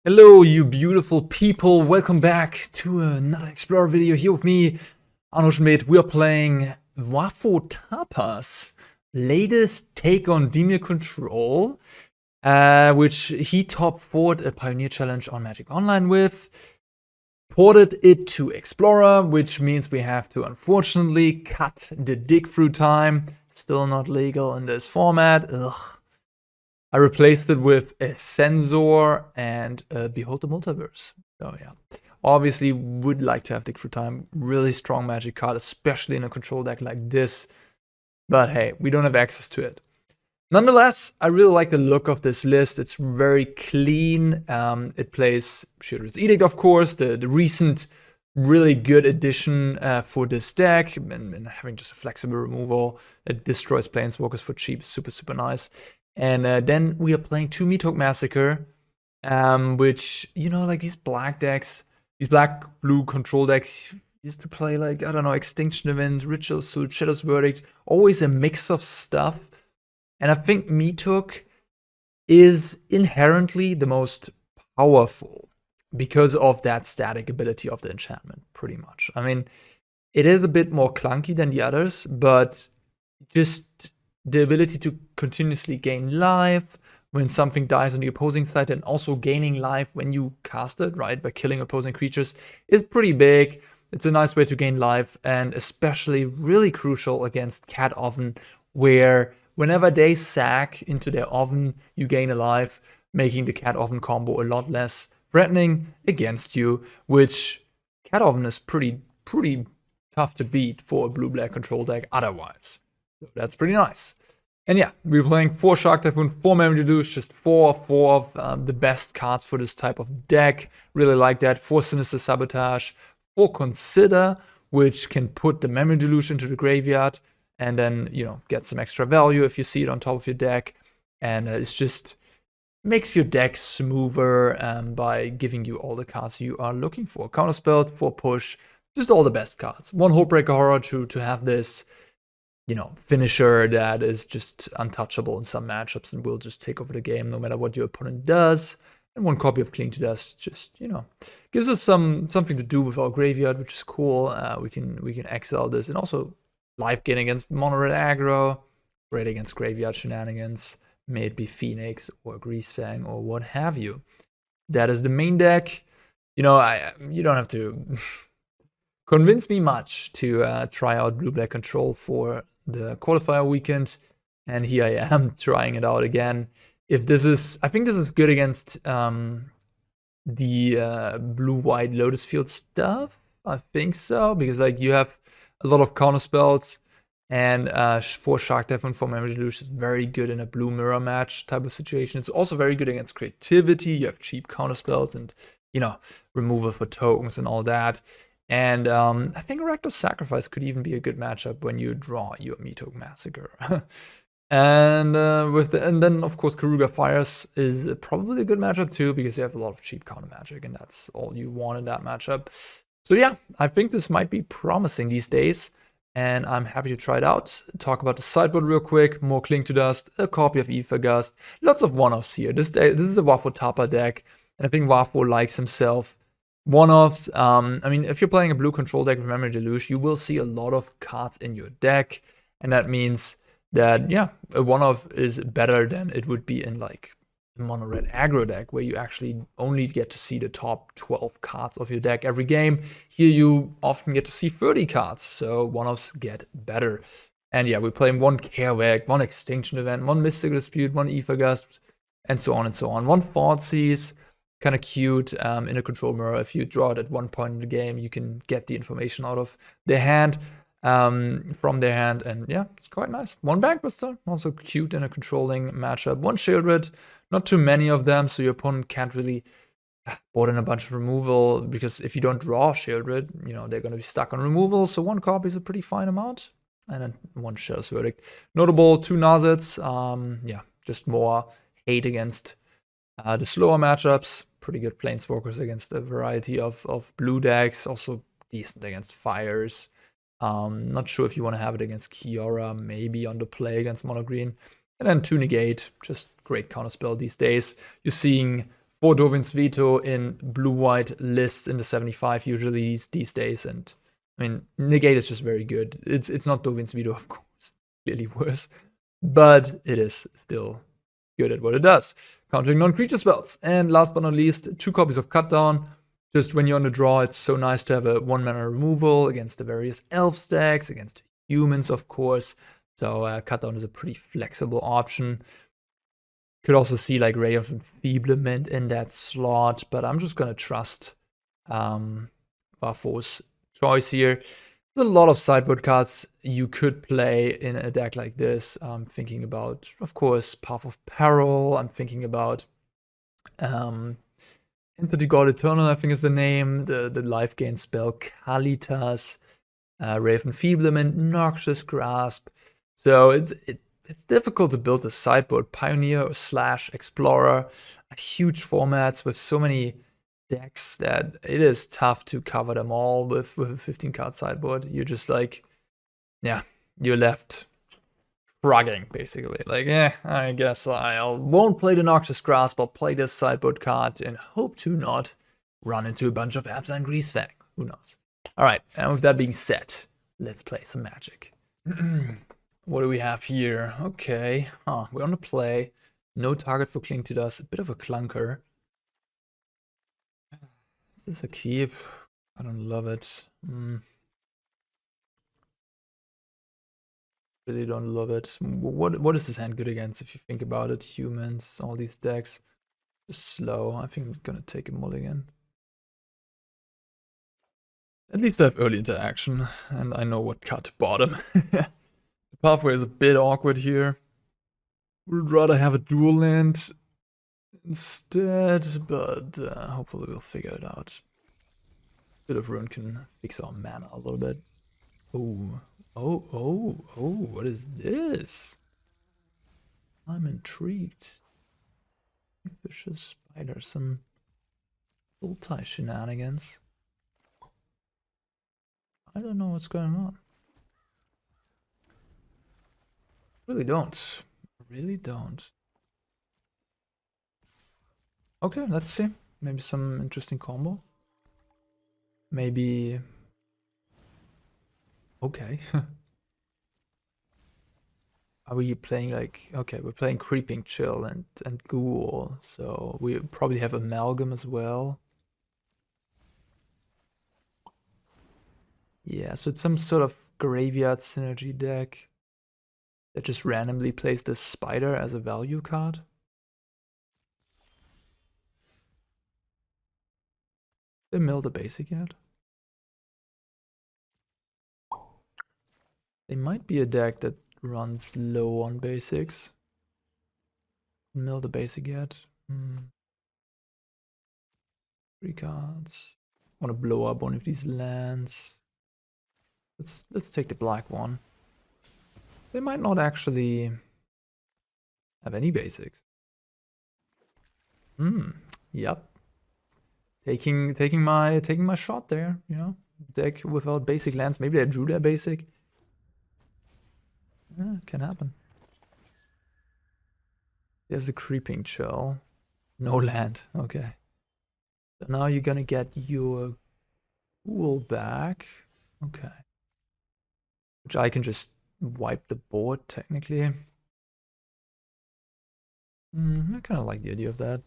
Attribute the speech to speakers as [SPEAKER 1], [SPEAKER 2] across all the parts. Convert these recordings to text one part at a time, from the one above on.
[SPEAKER 1] Hello, you beautiful people. Welcome back to another Explorer video here with me, Arne Huschenbeth. We are playing Watery Grave, latest take on Dimir Control, which he top 4'd a Pioneer Challenge on Magic Online with. Ported it to Explorer, which means we have to unfortunately cut the dig through time. Still not legal in this format. Ugh. I replaced it with a Censor and Behold the Multiverse. So yeah, obviously would like to have Dig Through Time. Really strong magic card, especially in a control deck like this. But hey, we don't have access to it. Nonetheless, I really like the look of this list. It's very clean. It plays Sheoldred's Edict, of course, the recent really good addition for this deck, and having just a flexible removal that destroys planeswalkers for cheap is super, super nice. And then we are playing 2 Meathook Massacre, which, you know, like these black decks, these black-blue control decks used to play, like, I don't know, Extinction Event, Ritual Suit, Shadow's Verdict, always a mix of stuff. And I think Meathook is inherently the most powerful because of that static ability of the enchantment, pretty much. I mean, it is a bit more clunky than the others, but just the ability to continuously gain life when something dies on the opposing side, and also gaining life when you cast it, right, by killing opposing creatures, is pretty big. It's a nice way to gain life, and especially really crucial against Cat Oven, where whenever they sack into their oven, you gain a life, making the Cat Oven combo a lot less threatening against you, which Cat Oven is pretty tough to beat for a blue-black control deck otherwise. So that's pretty nice. And yeah, we're playing 4 Shark Typhoon, 4 Memory Deluge, just 4 of the best cards for this type of deck. Really like that. 4 Sinister Sabotage, 4 Consider, which can put the Memory Deluge into the graveyard and then, you know, get some extra value if you see it on top of your deck. And it's just makes your deck smoother by giving you all the cards you are looking for. Counterspell, 4 Push, just all the best cards. 1 Hullbreaker Horror to have this, you know, finisher that is just untouchable in some matchups and will just take over the game no matter what your opponent does. And 1 copy of Cling to Dust just, you know, gives us something to do with our graveyard, which is cool. We can exile this, and also life gain against mono red aggro, great against graveyard shenanigans, may it be Phoenix or Greasefang or what have you. That is the main deck. You know, you don't have to convince me much to try out blue-black control for the qualifier weekend, and here I am trying it out again. If this is, I think this is good against the blue-white Lotus Field stuff. I think so, because like you have a lot of counter spells, and 4 Shark Typhoon, 4 Memory Deluge is very good in a blue mirror match type of situation. It's also very good against creativity. You have cheap counter spells and, you know, removal for tokens and all that. And I think Rector's Sacrifice could even be a good matchup when you draw your Meathook Massacre. And then of course Karuga Fires is probably a good matchup too, because you have a lot of cheap counter magic, and that's all you want in that matchup. So yeah, I think this might be promising these days, and I'm happy to try it out. Talk about the sideboard real quick. More Cling to Dust, a copy of Aether Gust, lots of one-offs here. This is a Waffle Tapa deck, and I think Waffle likes himself one-offs. I mean, if you're playing a blue control deck with Memory Deluge, you will see a lot of cards in your deck, and that means that, yeah, a one-off is better than it would be in like a mono red aggro deck, where you actually only get to see the top 12 cards of your deck every game. Here you often get to see 30 cards, so one-offs get better. And yeah, we're playing 1 Kaervek, 1 Extinction Event, 1 Mystical Dispute, 1 Aether Gust, and so on and so on. 1 Thoughtseize, kind of cute in a control mirror. If you draw it at one point in the game, you can get the information out of their hand, from their hand, and yeah, it's quite nice. 1 Bankbuster, also cute in a controlling matchup. 1 Sheoldred, not too many of them, so your opponent can't really board in a bunch of removal, because if you don't draw Sheoldred, you know, they're going to be stuck on removal, so 1 copy is a pretty fine amount. And then 1 Shadow's Verdict. Notable 2 Narsets, yeah, just more hate against the slower matchups. Pretty good planeswalkers against a variety of blue decks, also decent against fires. Not sure if you want to have it against Kiora, maybe on the play against mono green. And then 2 Negate, just great counterspell these days. You're seeing for Dovin's Veto in blue-white lists in the 75 usually these days. And I mean, Negate is just very good. It's not Dovin's Veto, of course, clearly worse, but it is still good at what it does. Countering non-creature spells. And last but not least, 2 copies of Cut Down. Just when you're on the draw, it's so nice to have a 1-mana removal against the various elf stacks, against humans, of course. So Cut Down is a pretty flexible option. Could also see like Ray of Enfeeblement in that slot, but I'm just gonna trust Wafo's choice here. There's a lot of sideboard cards you could play in a deck like this. I'm thinking about, of course, Path of Peril. I'm thinking about Into the God Eternal, I think is the name. The life gain spell Kalitas, Ray of Enfeeblement, Noxious Grasp. So it's difficult to build a sideboard. Pioneer / Explorer are huge formats with so many decks that it is tough to cover them all with a 15-card sideboard. You're just like, yeah, you're left shrugging, basically. Like, I guess I won't play the Noxious Grasp. I'll play this sideboard card and hope to not run into a bunch of Abzan Greasefang. Who knows? All right, and with that being said, let's play some Magic. What do we have here? Okay, we're on the play. No target for Cling to Dust. A bit of a clunker. Is this a keep? I don't love it. Really don't love it. What is this hand good against if you think about it? Humans, all these decks. Just slow. I think I'm gonna take a mulligan. At least I have early interaction, and I know what card to bottom. The pathway is a bit awkward here. Would rather have a dual land instead, but hopefully we'll figure it out. Bit of Ruin can fix our mana a little bit. Oh, what is this? I'm intrigued. Vicious spider, some full-tie shenanigans. I don't know what's going on. Really don't. Really don't. Okay, let's see. Maybe some interesting combo. Maybe... Okay. Are we playing like... Okay, we're playing Creeping Chill and Ghoul. So we probably have Amalgam as well. Yeah, so it's some sort of graveyard synergy deck that just randomly plays the spider as a value card. They milled a basic yet? They might be a deck that runs low on basics. Mill the basic yet? 3 cards. Want to blow up one of these lands. Let's take the black one. They might not actually have any basics. Yep. Taking my shot there, you know. Deck without basic lands. Maybe they drew their basic. Yeah, can happen. There's a Creeping Chill. No land. Okay. So now you're gonna get your Ghoul back. Okay. Which I can just wipe the board, technically. I kind of like the idea of that.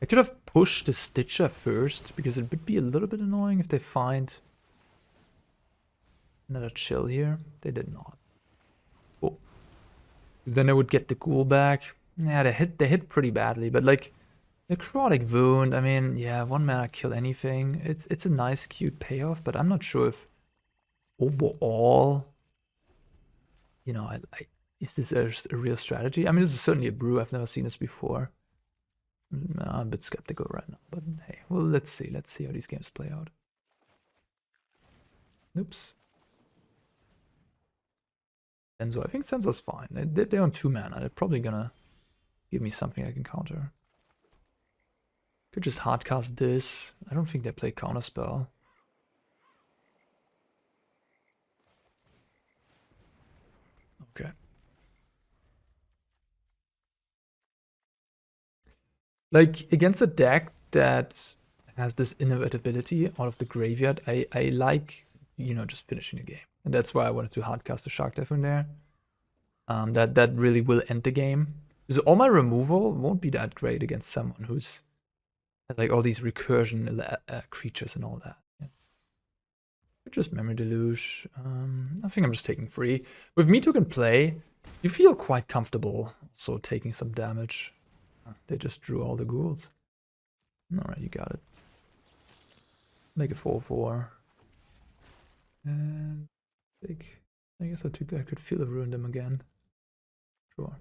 [SPEAKER 1] I could have pushed the Stitcher first, because it would be a little bit annoying if they find another Chill here. They did not. Oh. Because then I would get the Ghoul back. Yeah, they hit pretty badly, but like Necrotic Wound, I mean, yeah, 1 mana kill anything. It's a nice, cute payoff, but I'm not sure if overall, you know, is this a real strategy? I mean, this is certainly a brew. I've never seen this before. I'm a bit skeptical right now, but hey, well, let's see how these games play out. Oops. Censor, I think Censor's fine. They're on 2 mana. They're probably gonna give me something I can counter. Could just hardcast this. I don't think they play Counterspell. Okay. Like, against a deck that has this inevitability out of the graveyard, I like, you know, just finishing the game. And that's why I wanted to hardcast the Shark Typhoon there. That really will end the game. Because all my removal won't be that great against someone who's has like all these recursion creatures and all that. Yeah. Just Memory Deluge. I think I'm just taking free. With Meathook in play, you feel quite comfortable also taking some damage. They just drew all the ghouls. Alright, you got it. Make a 4/4. And I guess I could feel the ruin them again. Sure.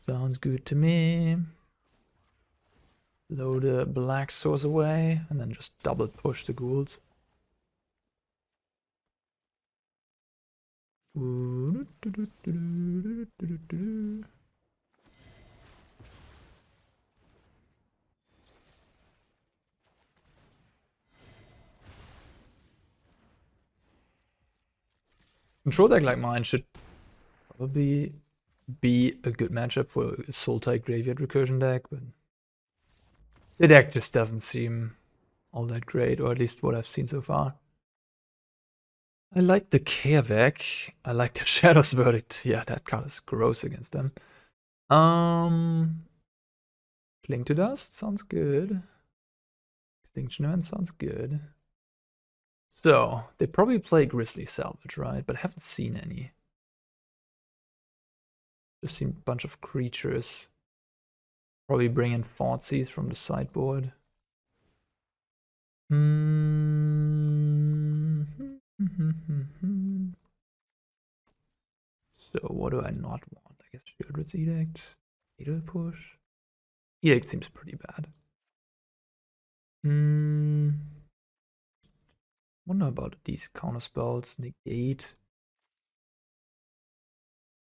[SPEAKER 1] Sounds good to me. Load the black source away and then just double push the ghouls. Control deck like mine should probably be a good matchup for a Sultai Graveyard Recursion deck, but the deck just doesn't seem all that great, or at least what I've seen so far. I like the Kaervek. I like the Shadow's Verdict. Yeah, that card is gross against them. Cling to Dust sounds good. Extinction Event sounds good. So, they probably play Grizzly Salvage, right? But I haven't seen any. Just seen a bunch of creatures. Probably bring in Thoughtseize from the sideboard. So what do I not want? I guess Sheoldred's Edict. Aether Push. Edict seems pretty bad. Wonder about these counter spells. Negate.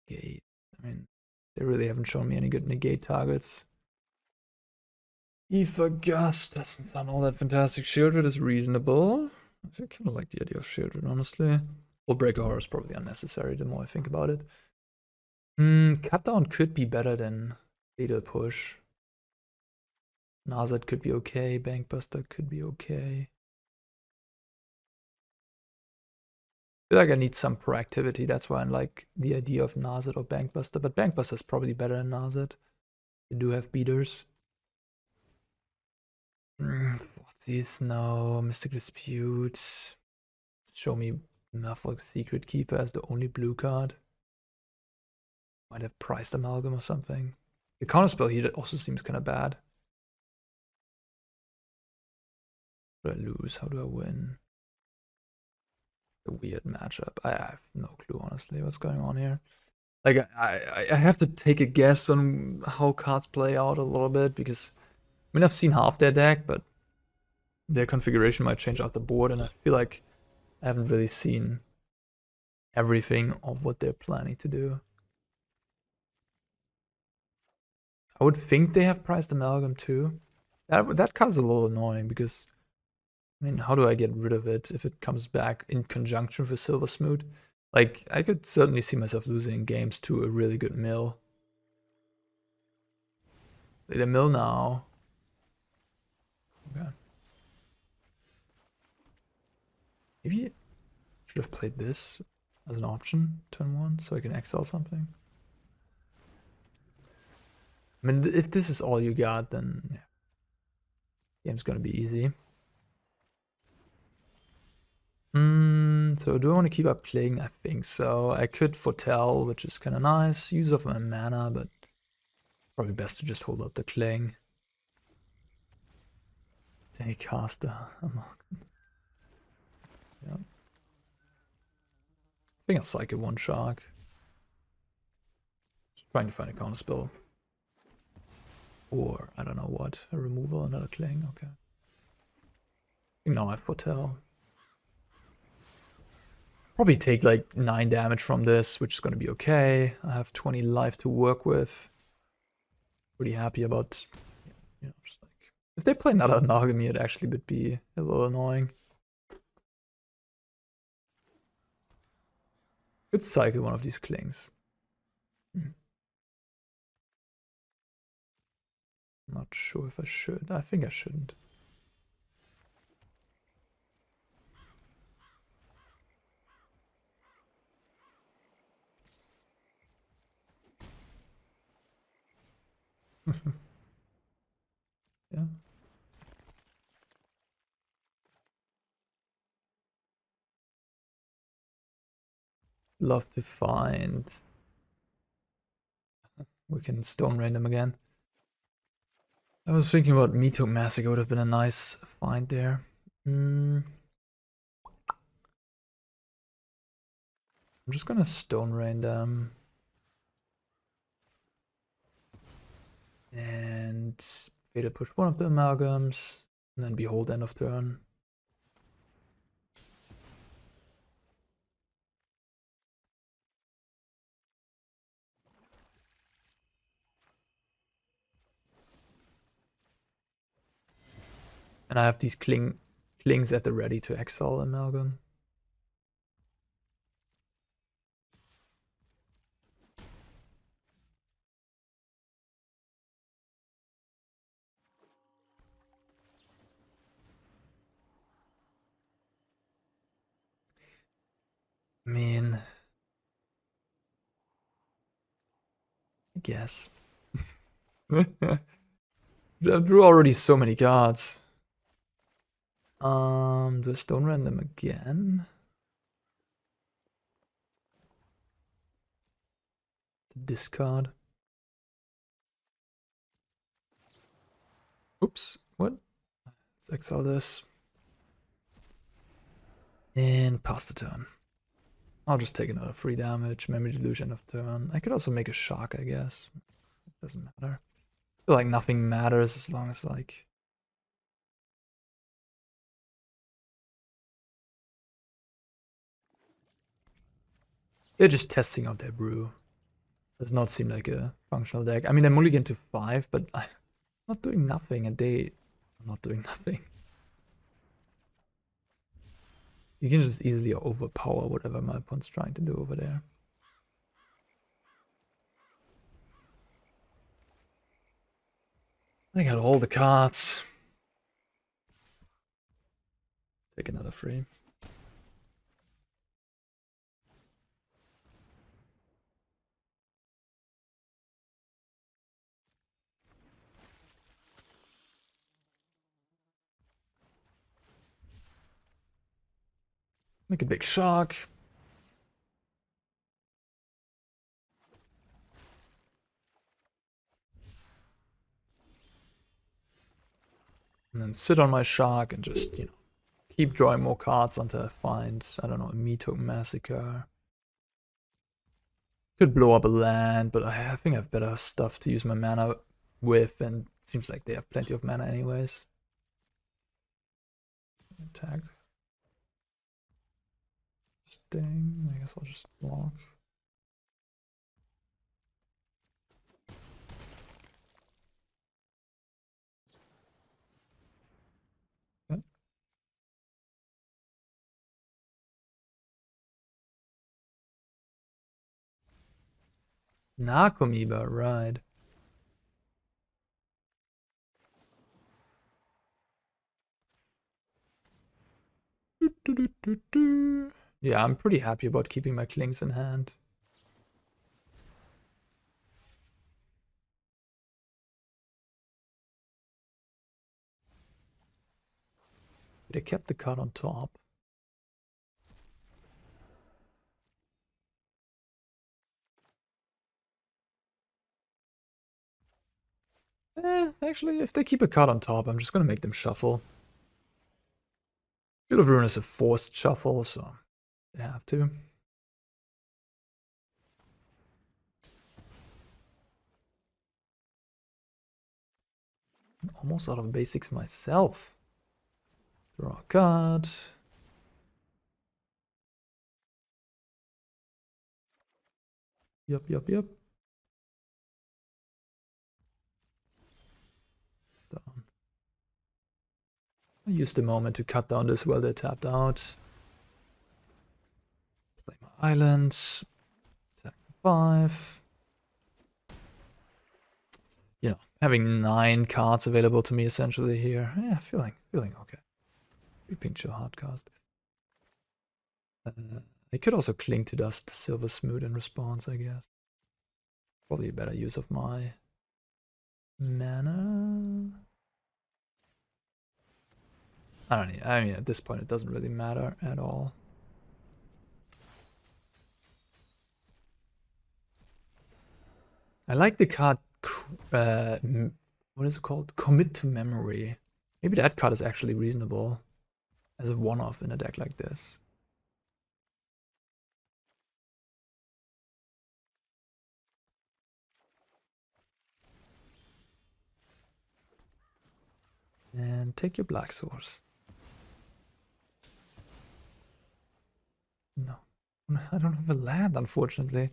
[SPEAKER 1] Negate. I mean, they really haven't shown me any good negate targets. Aether Gust doesn't sound all that fantastic. Sheoldred is reasonable. I kind of like the idea of Sheoldred, honestly. Hullbreaker Horror is probably unnecessary the more I think about it. Cut down could be better than Fatal Push. Narset could be okay. Bankbuster could be okay. I feel like I need some proactivity. That's why I like the idea of Narset or Bankbuster. But Bankbuster is probably better than Narset. They do have beaters. What's this? No. Mystic Dispute. Show me Meathook Secret Keeper as the only blue card. Might have priced Amalgam or something. The counterspell here also seems kind of bad. How do I lose? How do I win? A weird matchup. I have no clue, honestly, what's going on here. Like, I have to take a guess on how cards play out a little bit, because I mean, I've seen half their deck, but their configuration might change out the board, and I feel like I haven't really seen everything of what they're planning to do. I would think they have priced Amalgam too. That card is a little annoying because, I mean, how do I get rid of it if it comes back in conjunction with Silver Smoot? Like, I could certainly see myself losing games to a really good mill. Play the mill now. Okay. Maybe I should have played this as an option, turn 1, so I can exile something. I mean, if this is all you got, then yeah, game's gonna be easy. So do I want to keep up playing? I think so. I could foretell, which is kind of nice. Use of my mana, but probably best to just hold up the cling. They cast the Amalgam. Yeah. I think I'll cycle one shark. Just trying to find a counter spell. Or, I don't know what. A removal, another cling, okay. Now I foretell. Probably take like 9 damage from this, which is going to be okay. I have 20 life to work with. Pretty happy about, you know, just like, if they play another Amalgam, it actually would be a little annoying. Could cycle one of these clings. Not sure if I should. I think I shouldn't. Yeah. Love to find. We can stone rain them again. I was thinking about Meathook Massacre would have been a nice find there. I'm just gonna stone rain them. And Vader push one of the amalgams. And then Behold end of turn. And I have these clings at the ready to exile amalgam. I mean, I guess. I drew already so many cards. Do I stone random again? Discard. Oops, what? Let's exile this. And pass the turn. I'll just take another 3 damage, Memory Deluge end of turn. I could also make a Shark, I guess. It doesn't matter. I feel like nothing matters as long as, like... They're just testing out their brew. Does not seem like a functional deck. I mean, I mulligan to 5, but I'm not doing nothing, and I'm not doing nothing. You can just easily overpower whatever my opponent's trying to do over there. I got all the cards. Take another 3. Make a big Shark. And then sit on my Shark and just, you know, keep drawing more cards until I find, I don't know, a Meathook Massacre. Could blow up a land, but I think I have better stuff to use my mana with, and it seems like they have plenty of mana anyways. Attack. Sting, I guess I'll just block. Okay. Narcomoeba, right. Yeah, I'm pretty happy about keeping my clings in hand. They kept the card on top. Actually, if they keep a card on top, I'm just gonna make them shuffle. Field of Ruin is a forced shuffle, so they have to. Almost out of basics myself. Draw a card. Yep. Down. I use the moment to cut down this while they're tapped out. Play my islands. Attack for 5. You know, Having 9 cards available to me essentially here. Yeah, feeling okay. Reaping Chill Hardcast. I could also Cling to Dust Silver Smooth in response, I guess. Probably a better use of my mana. I don't know. I mean, at this point, it doesn't really matter at all. I like the card. What is it called? Commit to Memory. Maybe that card is actually reasonable as a one-off in a deck like this. And take your black source. No, I don't have a land, unfortunately.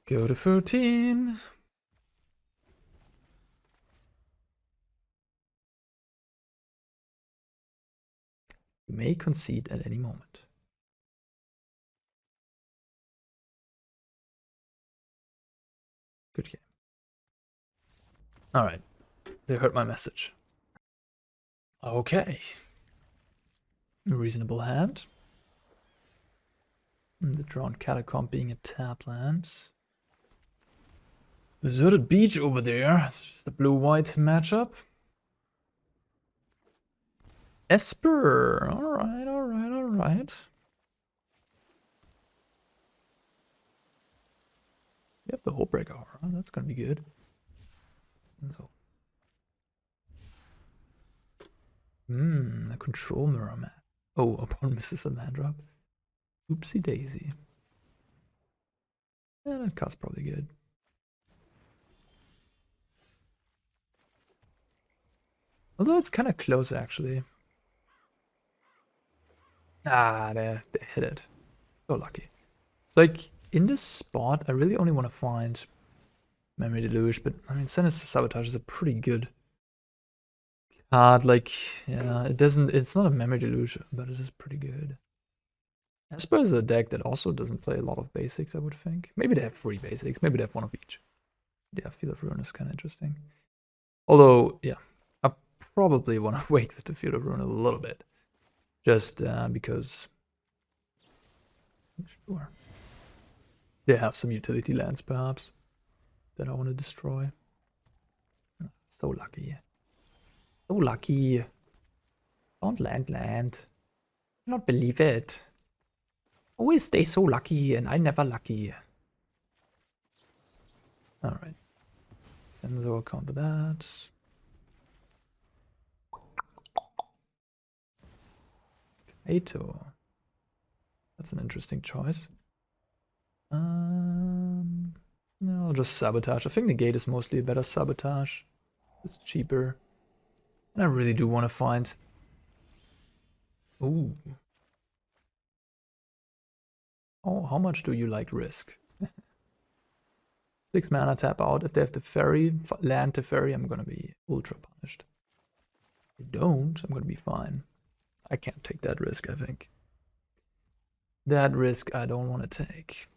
[SPEAKER 1] Go to 13. You may concede at any moment. Good game. All right, they heard my message. Okay. A reasonable hand. The Drowned Catacomb being a tap land. Deserted Beach over there. It's just a blue-white matchup. Esper. Alright, alright, alright. You have the Hullbreaker Horror. That's gonna be good. So. A control mirror mat. Oh, upon misses a land drop. Oopsie daisy. Yeah, that card's probably good. Although it's kind of close, actually. Ah, they hit it. So lucky. It's like, in this spot, I really only want to find Memory Deluge, but I mean, Sinister Sabotage is a pretty good card. Like, yeah, it's not a Memory Deluge, but it is pretty good. Esper is a deck that also doesn't play a lot of basics, I would think. Maybe they have 3 basics, maybe they have 1 of each. Yeah, Field of Ruin is kind of interesting. Although, yeah, I probably want to wait with the Field of Ruin a little bit. Just because... Sure. They have some utility lands, perhaps, that I want to destroy. So lucky. So lucky. Don't land. Cannot believe it. Always stay so lucky, and I never lucky. Alright. Censor, counter that. Aether. That's an interesting choice. No, I'll just Sabotage. I think Negate is mostly a better Sabotage. It's cheaper. And I really do want to find... Ooh. Oh, how much do you like risk? 6 mana, tap out. If they have the ferry, land to ferry, I'm gonna be ultra punished. If they don't, I'm gonna be fine. I can't take that risk, I think. That risk I don't want to take.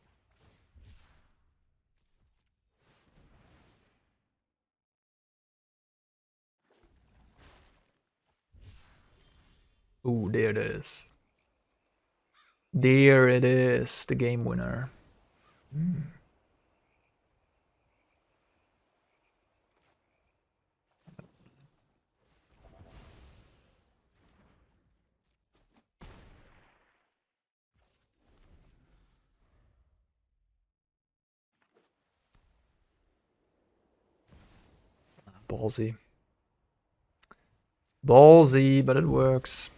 [SPEAKER 1] Ooh, there it is. There it is, the game winner. Ballsy. Ballsy, but it works.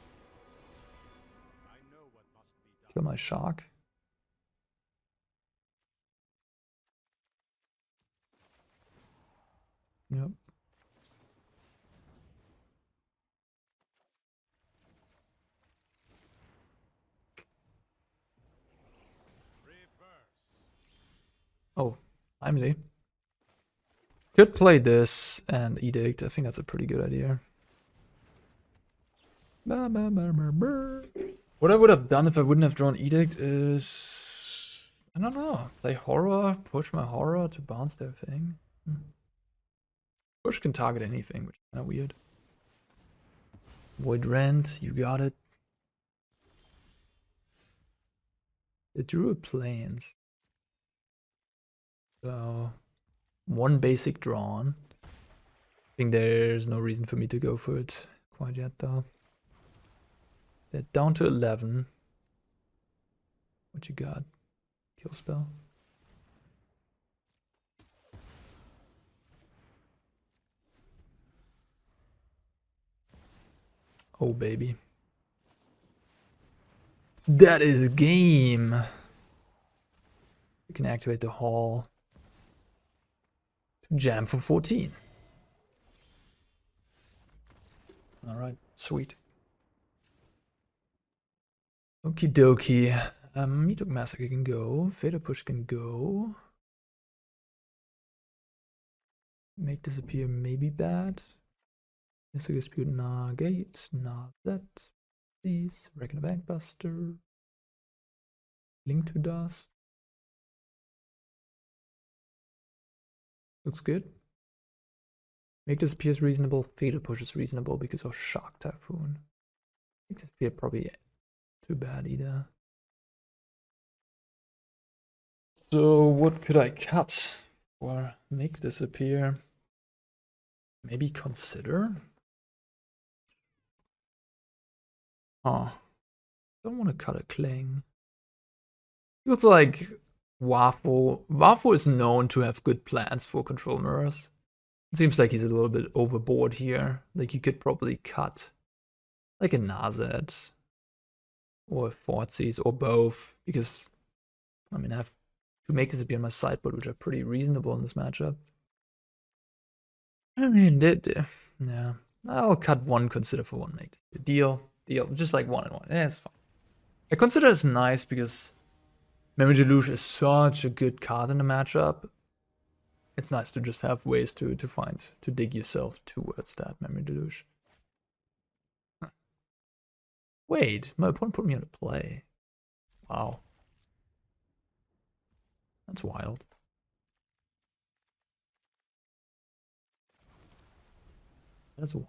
[SPEAKER 1] Kill my shark. Yep. Oh, timely. Could play this and Edict. I think that's a pretty good idea. What I would have done if I wouldn't have drawn Edict is... I don't know. Play horror, push my horror to bounce their thing. Push can target anything, which is kind of weird. Void Rent, you got it. The Druid Plains. So, one basic drawn. I think there's no reason for me to go for it quite yet, though. They're down to 11. What you got? Kill spell. Oh, baby. That is a game. We can activate the hall. Jam for 14. Alright, sweet. Okie dokie. Meathook Massacre can go. Fader Push can go. Make Disappear may be bad. Mystic Dispute, Negate, Narset, Thoughtseize, Reckoner Bankbuster, Link to Dust. Looks good. Make Disappear is reasonable. Fader Push is reasonable because of Shark Typhoon. Make Disappear probably too bad either. So what could I cut or make Disappear? Maybe Consider? Oh, don't want to cut a Cling. Feels like Waffle is known to have good plans for control mirrors. It seems like he's a little bit overboard here. Like you could probably cut like a Narset or a Thoughteize or both, because I mean I have to make Disappear on my sideboard, which are pretty reasonable in this matchup. I mean, yeah, I'll cut one Consider for one make. Deal, just like 1 and 1. Yeah, it's fine. I consider it's nice because Memory Deluge is such a good card in the matchup. It's nice to just have ways to dig yourself towards that Memory Deluge. Huh. Wait, my opponent put me on a play. Wow. That's wild. That's wild.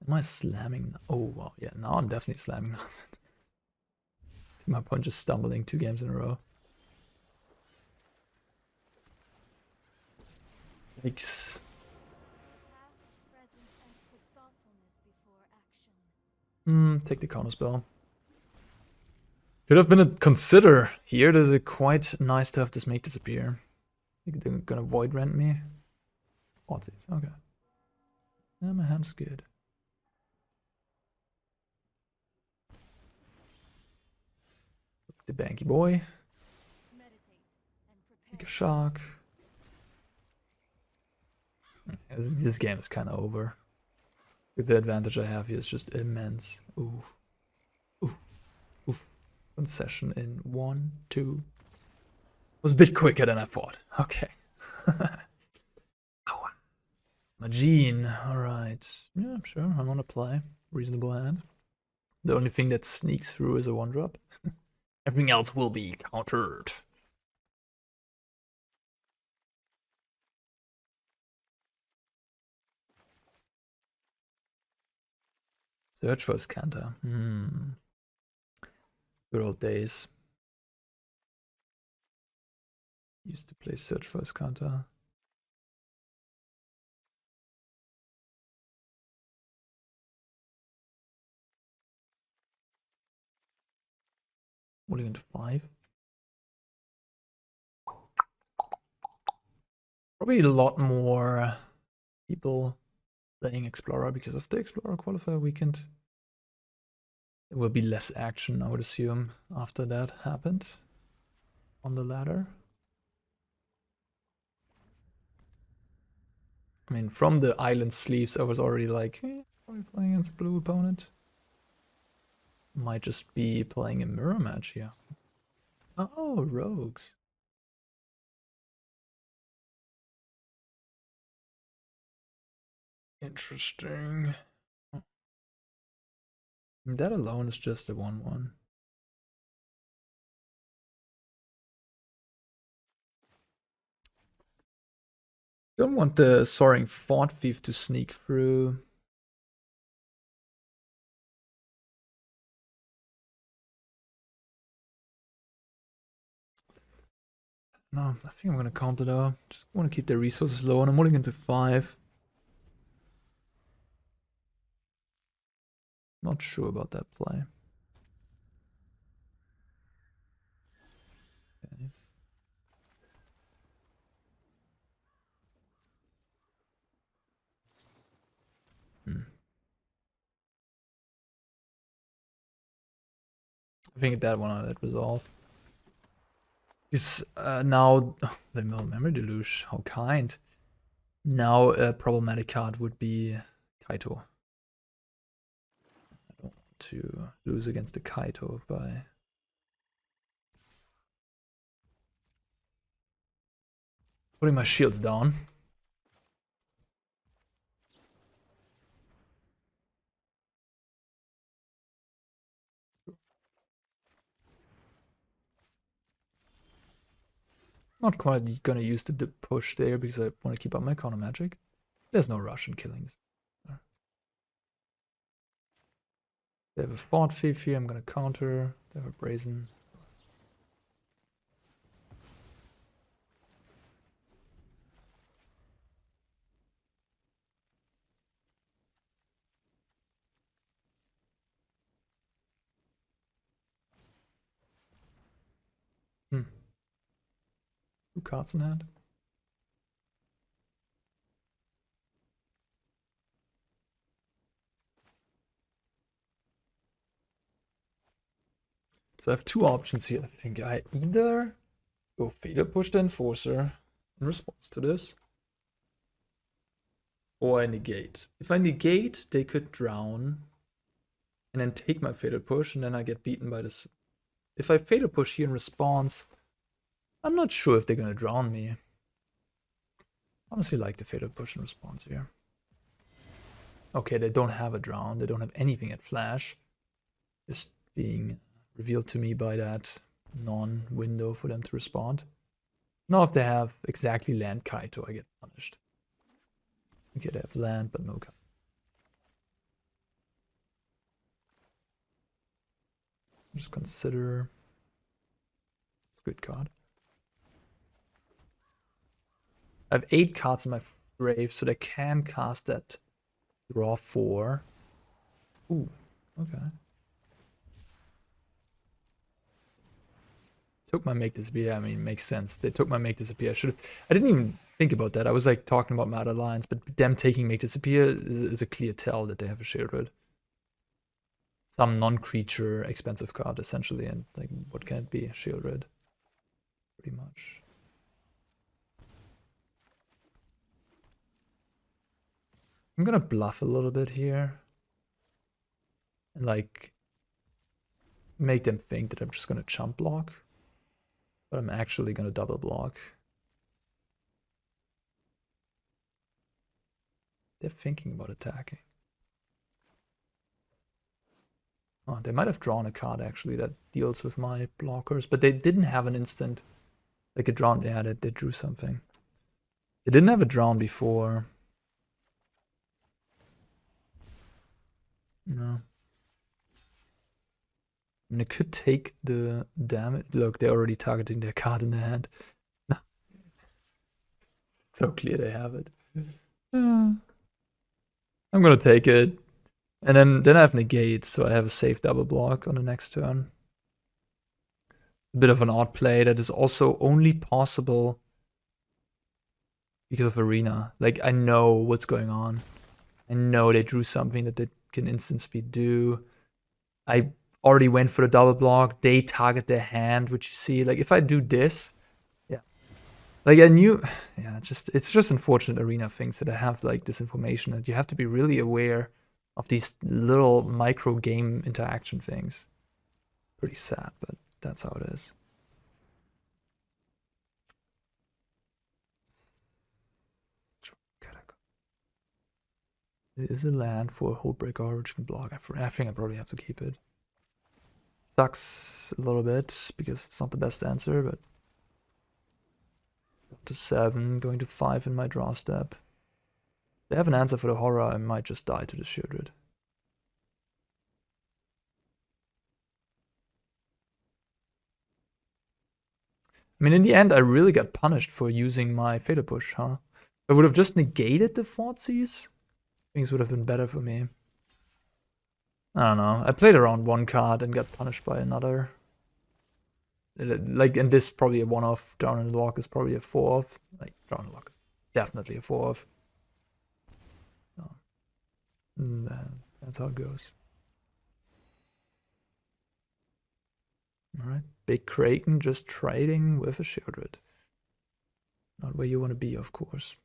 [SPEAKER 1] Am I slamming? Oh, wow. Yeah, now I'm definitely slamming. My opponent just stumbling 2 games in a row. Yikes. Take the counterspell. Could have been a Consider here. It is quite nice to have this make Disappear. I think they're gonna Void Rent me. Thoughtseize, okay. Yeah, my hand's good. The Banky boy. Take a shark. This game is kind of over. The advantage I have here is just immense. Ooh. Ooh. Ooh. Concession in 1, 2. Was a bit quicker than I thought. Okay. Magine. Alright. Yeah, sure. I'm on a play. Reasonable hand. The only thing that sneaks through is a 1-drop. Everything else will be countered. Search for Scanter. Good old days. Used to play Search for Scanter. Rolling into 5. Probably a lot more people playing Explorer because of the Explorer qualifier weekend. There will be less action, I would assume, after that happened on the ladder. I mean, from the island sleeves, I was already like, probably playing against a blue opponent. Might just be playing a mirror match here. Oh, rogues. Interesting. That alone is just a 1/1. Don't want the Soaring Thought Thief to sneak through. No, I think I'm gonna count it out. Just want to keep the resources low, and I'm rolling into 5. Not sure about that play. Okay. I think that one I let resolve. Because now the Memory Deluge, how kind. Now a problematic card would be Kaito. I don't want to lose against the Kaito by putting my shields down. Not quite gonna use the push there because I want to keep up my counter magic. There's no rush in killings. They have a Thought Thief here, I'm gonna counter. They have a Brazen. Hmm. 2 cards in hand. So I have 2 options here. I think I either go Fatal Push the Enforcer in response to this, or I negate. If I negate, they could drown and then take my Fatal Push, and then I get beaten by this. If I Fatal Push here in response, I'm not sure if they're gonna drown me. I honestly like the Fatal Push in response here. Okay, they don't have a drown. They don't have anything at flash. Just being revealed to me by that non-window for them to respond. Now if they have exactly land Kaito, I get punished. Okay, they have land, but no Kaito. Just consider. It's a good card. I have 8 cards in my grave, so they can cast that draw 4. Ooh, okay. Took my Make Disappear. I mean, makes sense. They took my Make Disappear. I didn't even think about that. I was like talking about Mad Alliance, but them taking Make Disappear is a clear tell that they have a Sheoldred. Some non-creature expensive card, essentially, and like, what can it be? Sheoldred. Pretty much. I'm gonna bluff a little bit here. And like, make them think that I'm just gonna chump block. But I'm actually gonna double block. They're thinking about attacking. Oh, they might have drawn a card actually that deals with my blockers, but they didn't have an instant. Like a drown. Yeah, they drew something. They didn't have a drown before. No. I mean, it could take the damage. Look, they're already targeting their card in their hand. So clear they have it. I'm gonna take it. And then I have negate, so I have a safe double block on the next turn. A bit of an odd play that is also only possible because of Arena. Like, I know what's going on. I know they drew something that they can instant speed do. I already went for the double block. They target their hand, which you see. Like, if I do this, yeah. Like, I knew, yeah, it's just unfortunate Arena things that I have, like, this information that you have to be really aware of these little micro game interaction things. Pretty sad, but that's how it is. It is a land for Hullbreaker Horror which can block. I think I probably have to keep it. Sucks a little bit because it's not the best answer, but up to 7, going to 5 in my draw step. If they have an answer for the horror, I might just die to the Sheoldred. I mean, in the end, I really got punished for using my Fatal Push, huh? If I would have just negated the Thoughtseize, things would have been better for me. I don't know. I played around one card and got punished by another. Like, and this probably a one-off. Drowned Lock is probably a 4-off. Like, Drowned Lock is definitely a 4-off. So, that's how it goes. Alright. Big Kraken just trading with a Sheoldred. Not where you want to be, of course.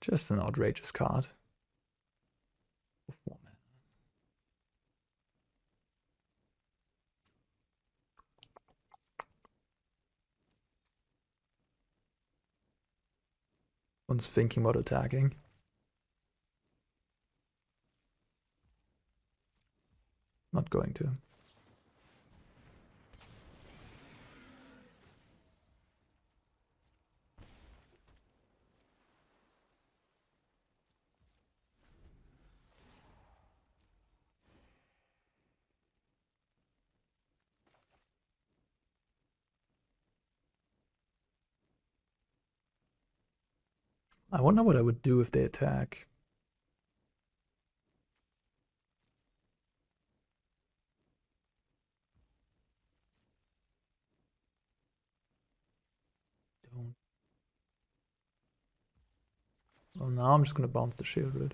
[SPEAKER 1] Just an outrageous card. One's thinking about attacking. Not going to. I wonder what I would do if they attack. Don't. Well, now I'm just gonna bounce the Sheoldred.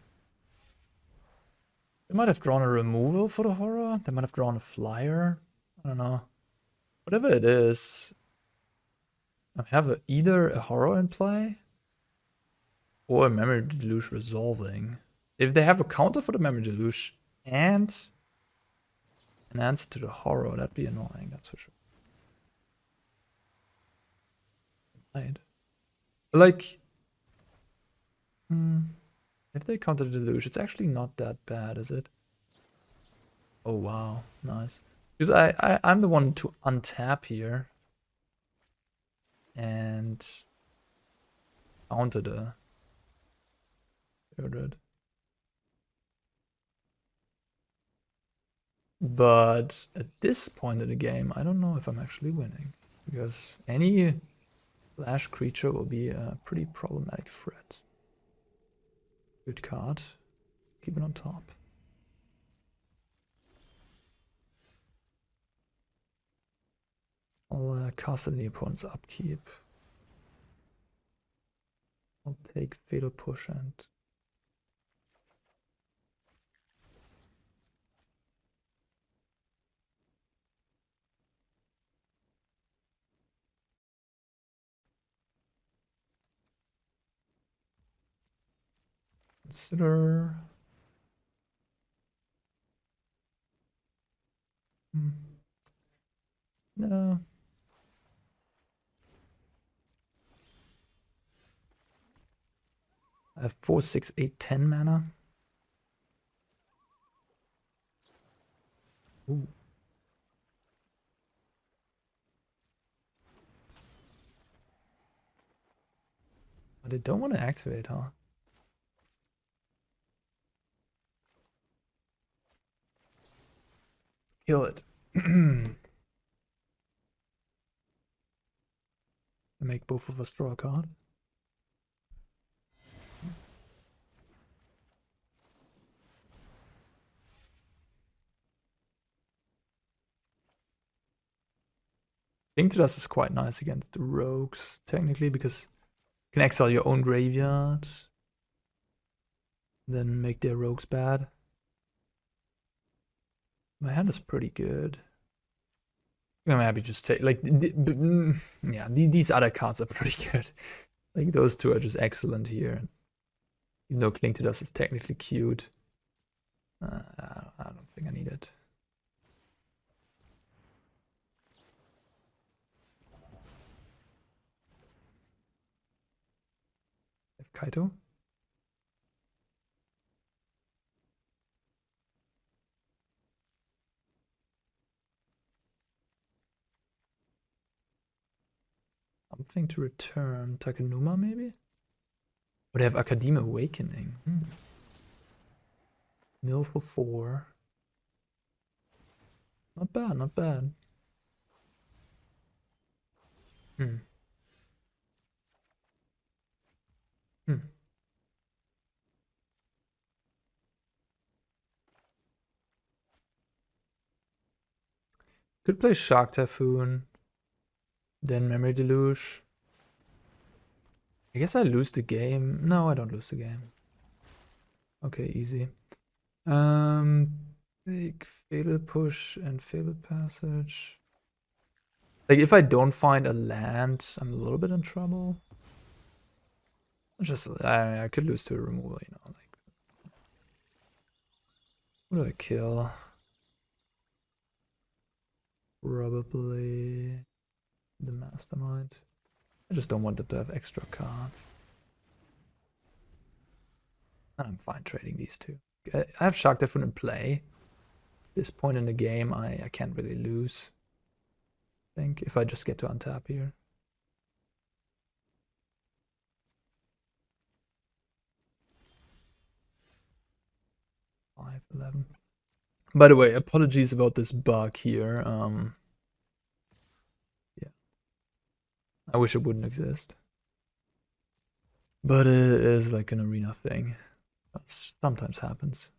[SPEAKER 1] They might have drawn a removal for the horror. They might have drawn a flyer. I don't know. Whatever it is, I have either a horror in play or a Memory Deluge resolving. If they have a counter for the Memory Deluge and an answer to the horror, that'd be annoying, that's for sure. Right. Like, if they counter the Deluge, it's actually not that bad, is it? Oh wow, nice. Because I'm the one to untap here and counter the Sheoldred. But at this point in the game, I don't know if I'm actually winning. Because any flash creature will be a pretty problematic threat. Good card. Keep it on top. I'll cast the opponent's upkeep. I'll take Fatal Push and consider. No. I have 4, 6, 8, 10 mana. Ooh. But I don't want to activate, huh? Kill it. Make both of us draw a card. Dust is quite nice against the rogues, technically, because you can exile your own graveyard, then make their rogues bad. My hand is pretty good. I'm happy just take, like, yeah, these other cards are pretty good. Like, those two are just excellent here. Even though Cling to Dust is technically cute. I don't think I need it. Kaito. Something to return. Takenuma, maybe? Or they have Academe Awakening. Mill for 4. Not bad, not bad. Could play Shark Typhoon. Then Memory Deluge. I guess I lose the game. No, I don't lose the game. Okay, easy. Big Fatal Push and Fabled Passage. Like, if I don't find a land, I'm a little bit in trouble. Just, I could lose to a removal, you know. Like, what do I kill? Probably the Mastermind. I just don't want them to have extra cards. And I'm fine trading these two. I have Shark Typhoon in play. At this point in the game, I can't really lose. I think if I just get to untap here. Five, 11. By the way, apologies about this bug here. Yeah. I wish it wouldn't exist. But it is like an arena thing. That sometimes happens.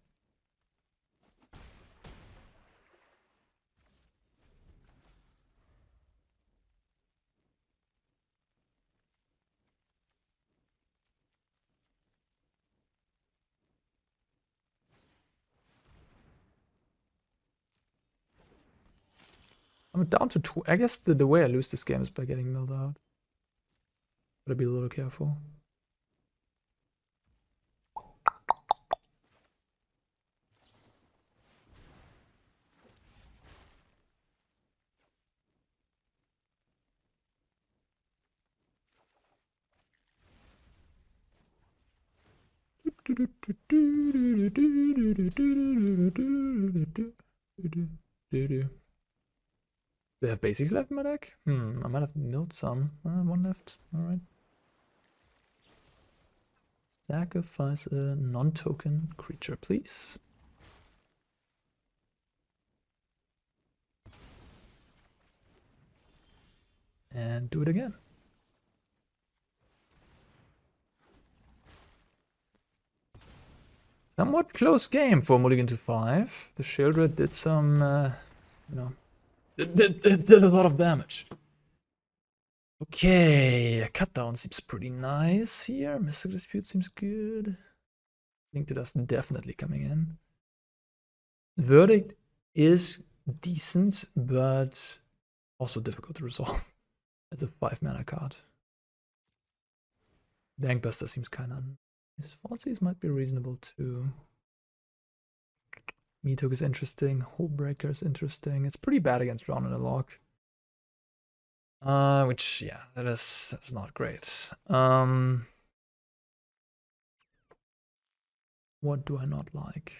[SPEAKER 1] I'm down to 2. I guess the way I lose this game is by getting milled out. Gotta be a little careful. Do they have basics left in my deck? I might have milled some. One left. Alright. Sacrifice a non-token creature, please. And do it again. Somewhat close game for Mulligan to 5. The Sheoldred did some, you know, did a lot of damage. Okay, a cut down seems pretty nice here. Mystic Dispute seems good. Link to Dust definitely coming in. Verdict is decent, but also difficult to resolve. It's a 5-mana card. Bankbuster seems kind of... His Thoughtseize might be reasonable too. Meathook is interesting. Hullbreaker is interesting. It's pretty bad against Drowned in a lock. Which, yeah, that's not great. What do I not like?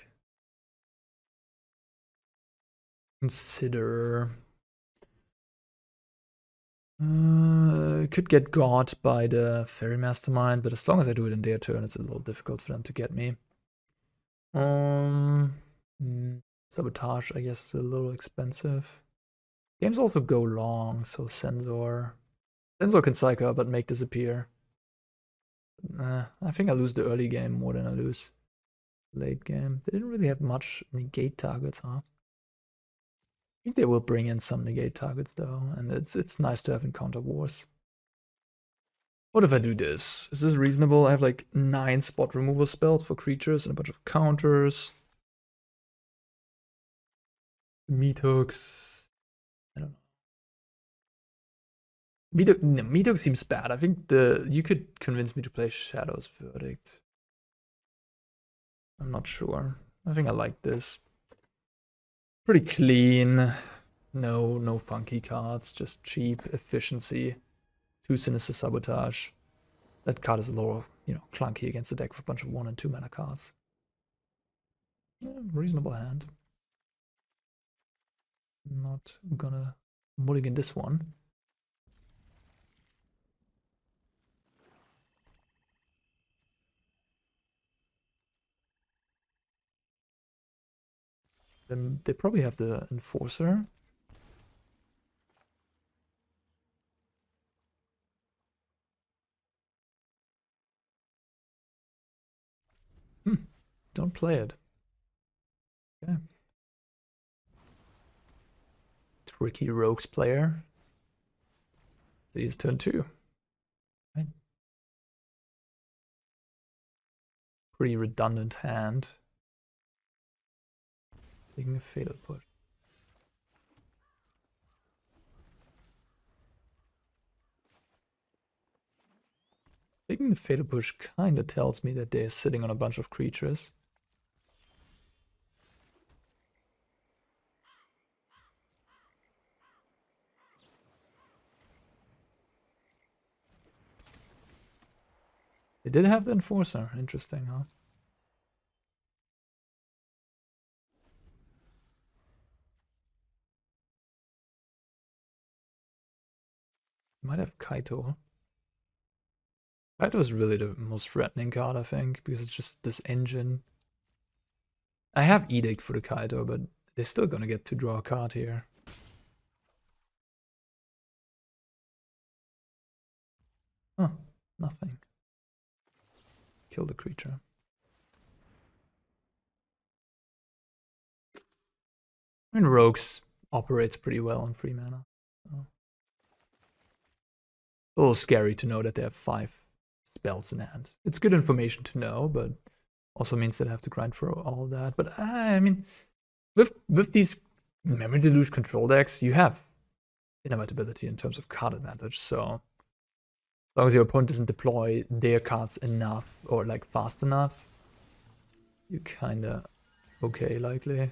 [SPEAKER 1] Consider... could get got by the Fairy Mastermind, but as long as I do it in their turn, it's a little difficult for them to get me. Sabotage, I guess, is a little expensive. Games also go long, so Censor can cycle but make disappear. I think I lose the early game more than I lose late game. They didn't really have much negate targets, huh? I think they will bring in some negate targets though, and it's nice to have encounter wars. What if I do this? Is this reasonable? I have like 9 spot removal spells for creatures and a bunch of counters. Meathooks. I don't know. Meathook seems bad. I think you could convince me to play Shadow's Verdict. I'm not sure. I think I like this. Pretty clean. No funky cards, just cheap efficiency. 2 Sinister Sabotage. That card is a little, clunky against the deck with a bunch of 1 and 2 mana cards. Yeah, reasonable hand. Not gonna mulligan this one. Then they probably have the Enforcer. Don't play it. Okay. Tricky Rogues player. So he's turn 2. Right. Pretty redundant hand. Taking a Fatal Push. Taking the Fatal Push kinda tells me that they're sitting on a bunch of creatures. They did have the Enforcer. Interesting, huh? Might have Kaito. Kaito is really the most threatening card, I think, because it's just this engine. I have Edict for the Kaito, but they're still gonna get to draw a card here. Oh, nothing. Kill the creature. I mean, Rogues operates pretty well on 3 mana. So. A little scary to know that they have 5 spells in hand. It's good information to know, but also means that I have to grind for all of that. But I mean, with these Memory Deluge control decks, you have inevitability in terms of card advantage. So as long as your opponent doesn't deploy their cards enough or like fast enough, you're kinda okay likely.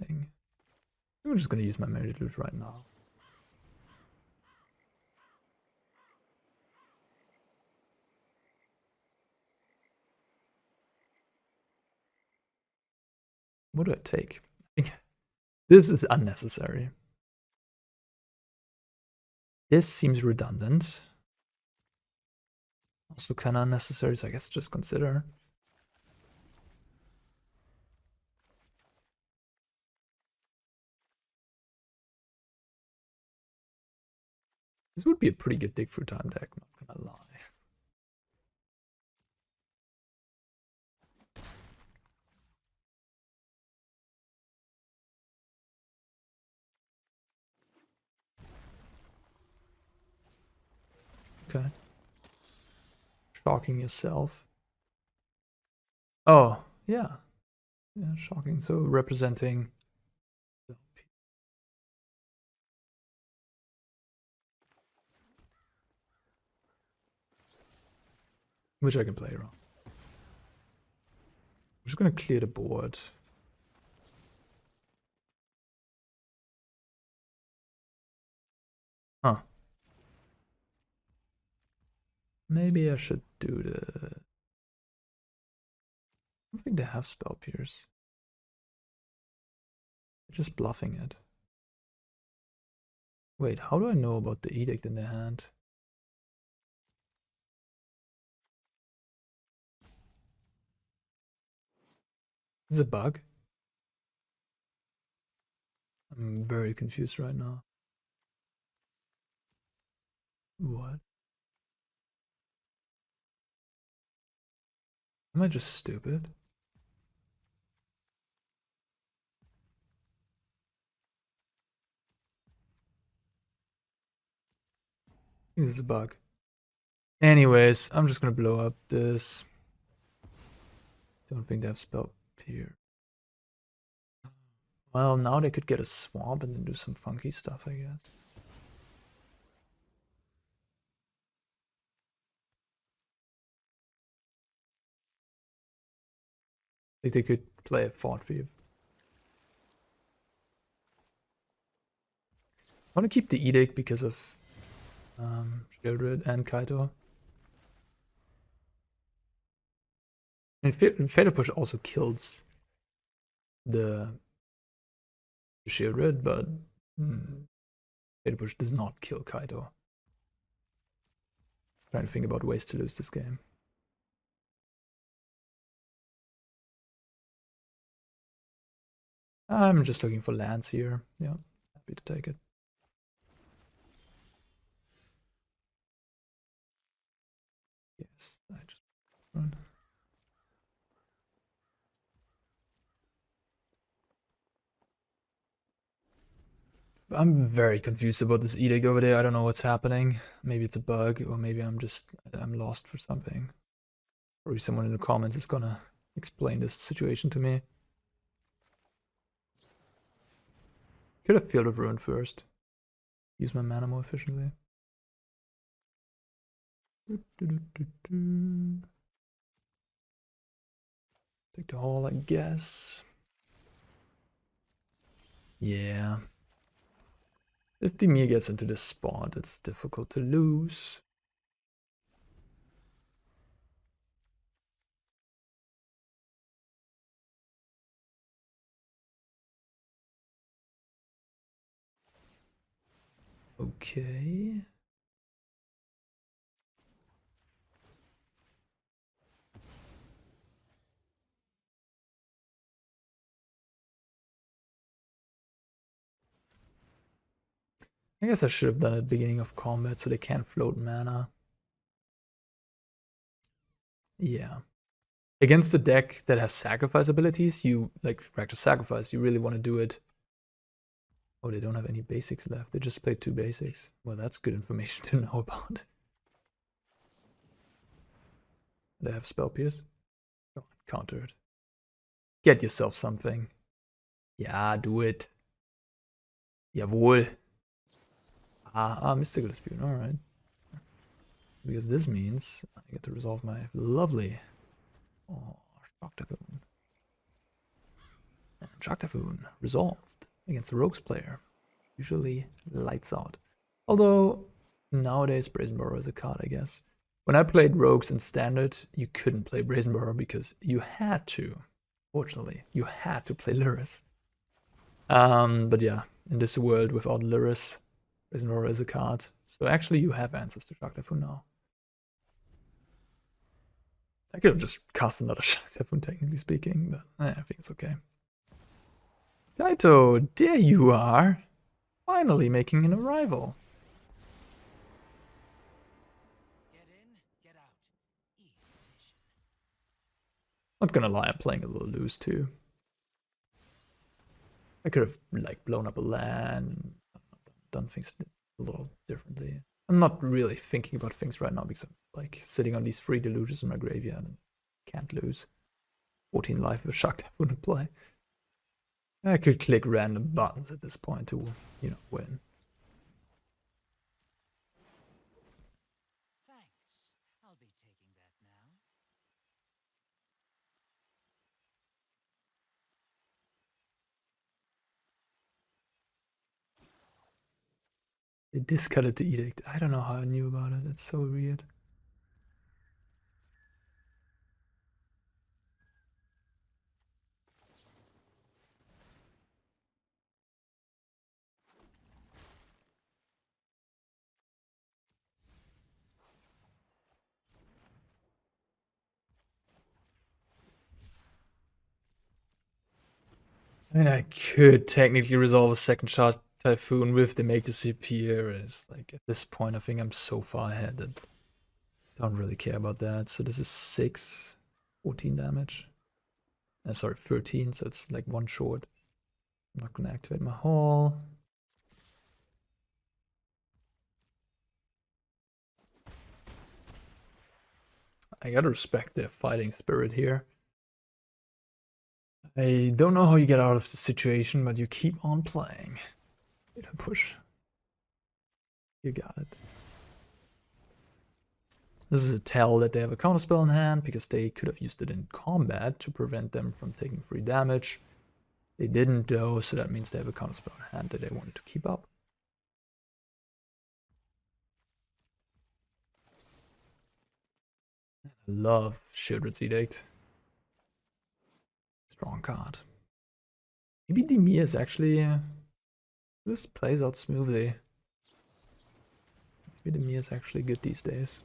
[SPEAKER 1] Thing. I'm just gonna use my Memory Deluge right now. What do I take? This is unnecessary. This seems redundant. Also kind of unnecessary, so I guess just consider. This would be a pretty good Dig Through Time deck, not gonna lie. Okay. Shocking yourself. Oh, yeah. Yeah, shocking. So representing. Which I can play around. I'm just gonna clear the board. Huh. Maybe I should do the... I don't think they have Spell Pierce. They're just bluffing it. Wait, how do I know about the Edict in their hand? Is this a bug? I'm very confused right now. What? Am I just stupid? I think this is a bug. Anyways, I'm just gonna blow up this. Don't think they have Spell Pierce. Well, now they could get a swamp and then do some funky stuff, I guess. Like they could play a Fort Thief. I want to keep the Edict because of Sheoldred and Kaito. And Fabled Push also kills the Sheoldred, but Fabled Push does not kill Kaito. Trying to think about ways to lose this game. I'm just looking for lands here. Yeah, happy to take it. Yes, I just run. I'm very confused about this edict over there. I don't know what's happening. Maybe it's a bug, or maybe I'm lost for something. Or someone in the comments is gonna explain this situation to me. Could have Field of Ruin first. Use my mana more efficiently. Take the hall, I guess. Yeah. If Dimir gets into this spot, it's difficult to lose. Okay. I guess I should have done it at the beginning of combat so they can't float mana. Yeah. Against the deck that has sacrifice abilities, you like Practice Sacrifice, you really want to do it. Oh, they don't have any basics left. They just played 2 basics. Well, that's good information to know about. They have Spell Pierce. Go on, counter it. Get yourself something. Yeah, do it. Jawohl. Mystical Dispute. Alright. Because this means I get to resolve my lovely Shark Typhoon. And Shark Typhoon resolved against a Rogues player. Usually lights out. Although nowadays Brazen Borrow is a card, I guess. When I played Rogues in Standard, you couldn't play Brazen Borrow because you had to. Fortunately, you had to play Lurrus. But yeah, in this world without Lurrus, Brazen Borrow is a card. So actually you have answers to Shark Typhoon now. I could have just cast another Shark Typhoon, technically speaking, but I think it's okay. Kaito, there you are! Finally making an arrival.
[SPEAKER 2] Get in, get out. Easy mission.
[SPEAKER 1] Not gonna lie, I'm playing a little loose too. I could have like blown up a land, done things a little differently. I'm not really thinking about things right now because I'm like sitting on these 3 deluges in my graveyard and can't lose. 14 life with Shark Typhoon in play. I could click random buttons at this point to, you know, win.
[SPEAKER 2] Thanks. I'll be taking that now.
[SPEAKER 1] They discarded the edict. I don't know how I knew about it. It's so weird. I mean, I could technically resolve a second Shark Typhoon with the Make Disappear. It's like at this point, I think I'm so far ahead that I don't really care about that. So this is 6, 14 damage. Sorry, 13, so it's like 1 short. I'm not gonna activate my hall. I gotta respect their fighting spirit here. I don't know how you get out of the situation, but you keep on playing. Hit and push. You got it. This is a tell that they have a counterspell in hand, because they could have used it in combat to prevent them from taking free damage. They didn't though, so that means they have a counterspell in hand that they wanted to keep up. I love Sheoldred's Edict. Strong card. Maybe Dimir is actually... this plays out smoothly. Maybe Dimir is actually good these days.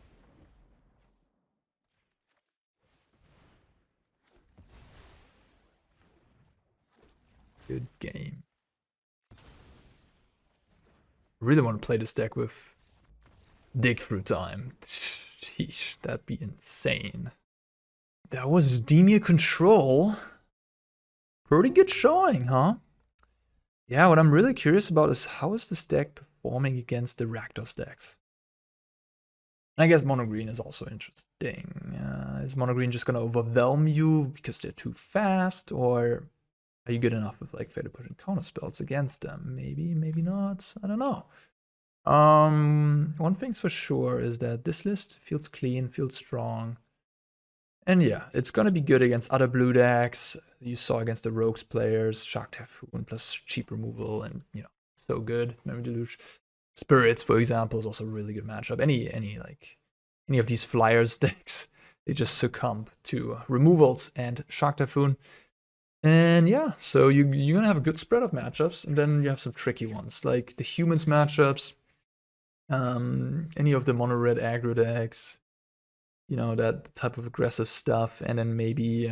[SPEAKER 1] Good game. Really want to play this deck with dig through time. Sheesh, that'd be insane. That was Dimir control. Pretty good showing, huh? Yeah, what I'm really curious about is how is this deck performing against the Rakdos decks? And I guess mono green is also interesting. Is mono green just gonna overwhelm you because they're too fast, or are you good enough with like Fatal Push and counter spells against them? Maybe, maybe not. I don't know. One thing's for sure is that this list feels clean, feels strong. And yeah, it's gonna be good against other blue decks. You saw against the Rogues players, Shark Typhoon plus cheap removal, and you know, so good. Memory Deluge. Spirits, for example, is also a really good matchup. Any of these Flyers decks, they just succumb to removals and Shark Typhoon. And yeah, so you're gonna have a good spread of matchups, and then you have some tricky ones, like the humans matchups, any of the mono red aggro decks, you know, that type of aggressive stuff, and then maybe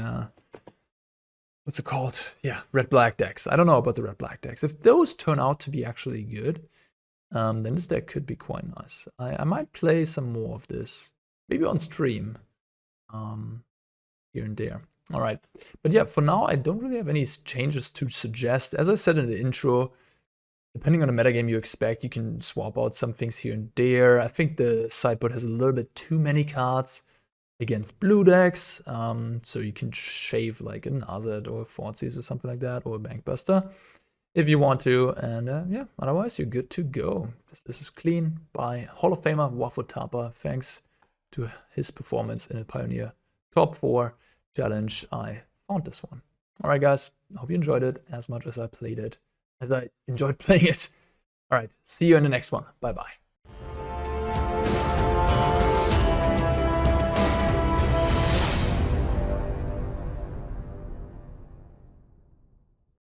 [SPEAKER 1] what's it called? Yeah, red black decks. I don't know about the red black decks. If those turn out to be actually good, then this deck could be quite nice. I might play some more of this, maybe on stream, here and there. All right, but yeah, for now I don't really have any changes to suggest. As I said in the intro, depending on the metagame you expect, you can swap out some things here and there. I think the sideboard has a little bit too many cards against blue decks, so you can shave like a Narset or a Thoughtseize or something like that, or a Bankbuster if you want to. And yeah, otherwise you're good to go. This is clean by Hall of Famer Watery Grave. Thanks to his performance in a Pioneer Top 4 challenge, I found this one. All right, guys, I hope you enjoyed it as much as I played it, as I enjoyed playing it. All right, see you in the next one. Bye-bye.